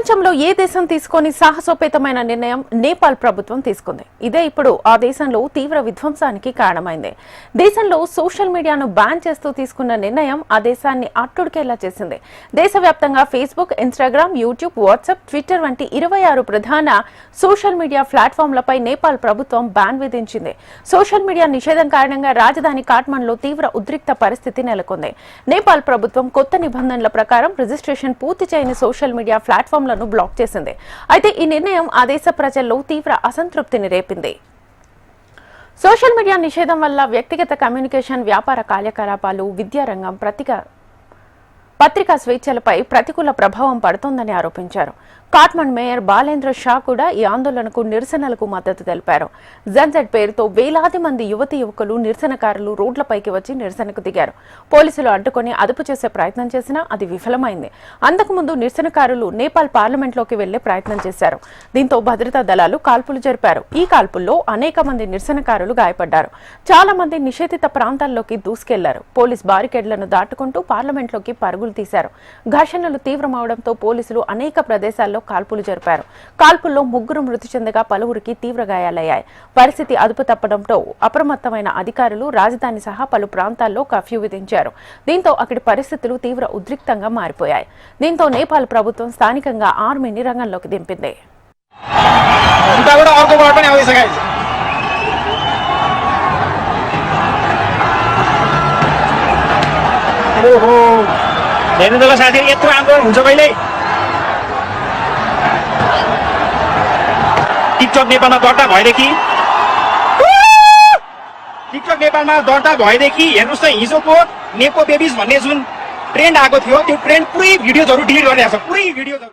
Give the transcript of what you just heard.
ప్రపంచంలో ఏ దేశం తీసుకొని సాహసోపేతమైన నిర్ణయం నేపాల్ ప్రభుత్వం తీసుకుంది. ఇదే ఇప్పుడు ఆ దేశంలో తీవ్ర విధ్వంసానికి కారణమైంది. దేశంలో సోషల్ మీడియాను బ్యాన్ చేస్తూ తీసుకున్న నిర్ణయం ఆ దేశాన్ని అట్టుడికేలా చేసింది. దేశవ్యాప్తంగా Facebook, Instagram, YouTube, WhatsApp, Twitter వంటి 26 ప్రధాన సోషల్ మీడియా ప్లాట్ఫామ్లపై నేపాల్ ప్రభుత్వం బ్యాన్ విధించింది. సోషల్ మీడియా నిషేధం కారణంగా రాజధాని కాఠ్మండ్లో తీవ్ర ఉద్రిక్త పరిస్థితి నెలకొంది. నేపాల్ ప్రభుత్వం కొత్త నిబంధనల ప్రకారం రిజిస్ట్రేషన్ పూర్తి చేయని సోషల్ మీడియా ప్లాట్ఫామ్లను బ్లాక్ చేసింది. అయితే ఈ నిర్ణయం ఆ దేశ ప్రజల్లో తీవ్ర అసంతృప్తిని రేపింది. సోషల్ మీడియా నిషేధం వల్ల వ్యక్తిగత కమ్యూనికేషన్, వ్యాపార కార్యకలాపాలు, విద్యారంగం, పత్రికా స్వేచ్ఛలపై ప్రతికూల ప్రభావం పడుతోందని ఆరోపించారు. కాఠ్మండ్ మేయర్ బాలేంద్ర షా కూడా ఈ ఆందోళనకు, నిరసనలకు మద్దతు తెలిపారు. జన్జట్ పేరుతో వేలాది మంది యువతీ యువకులు, నిరసనకారులు రోడ్లపైకి వచ్చి నిరసనకు దిగారు. పోలీసులు అడ్డుకొని అదుపు చేసే ప్రయత్నం చేసినా అది విఫలమైంది. అంతకుముందు నిరసనకారులు నేపాల్ పార్లమెంట్లోకి వెళ్లే ప్రయత్నం చేశారు. దీంతో భద్రతా దళాలు కాల్పులు జరిపారు. ఈ కాల్పుల్లో అనేక మంది నిరసనకారులు గాయపడ్డారు. చాలా మంది నిషేధిత ప్రాంతాల్లోకి దూసుకెళ్లారు. పోలీస్ బారికేడ్లను దాటుకుంటూ పార్లమెంట్లోకి పరుగులు తీశారు. ఘర్షణలు తీవ్రమవడంతో పోలీసులు అనేక ప్రదేశాల్లో కాల్పులు జరిపారు. కాల్పుల్లో 3 మృతి చెందగా పలువురికి తీవ్ర గాయాలయ్యాయి. పరిస్థితి అదుపు తప్పడంతో అప్రమత్తమైన అధికారులు రాజధాని సహా పలు ప్రాంతాల్లో కర్ఫ్యూ విధించారు. దీంతో అక్కడి పరిస్థితులు తీవ్ర ఉద్రిక్తంగా మారిపోయాయి. దీంతో నేపాల్ ప్రభుత్వం స్థానికంగా ఆర్మీని రంగంలోకి దింపింది. टिकटक नेपालमा दर्ता भएदेखि हेर्नुस् त हिजोको नेपो बेबिज भन्ने जुन ट्रेन्ड आएको थियो त्यो ट्रेन्ड पुरै भिडियोजहरु डिलिट गरिरहेको छ। पुरै भिडियोजहरु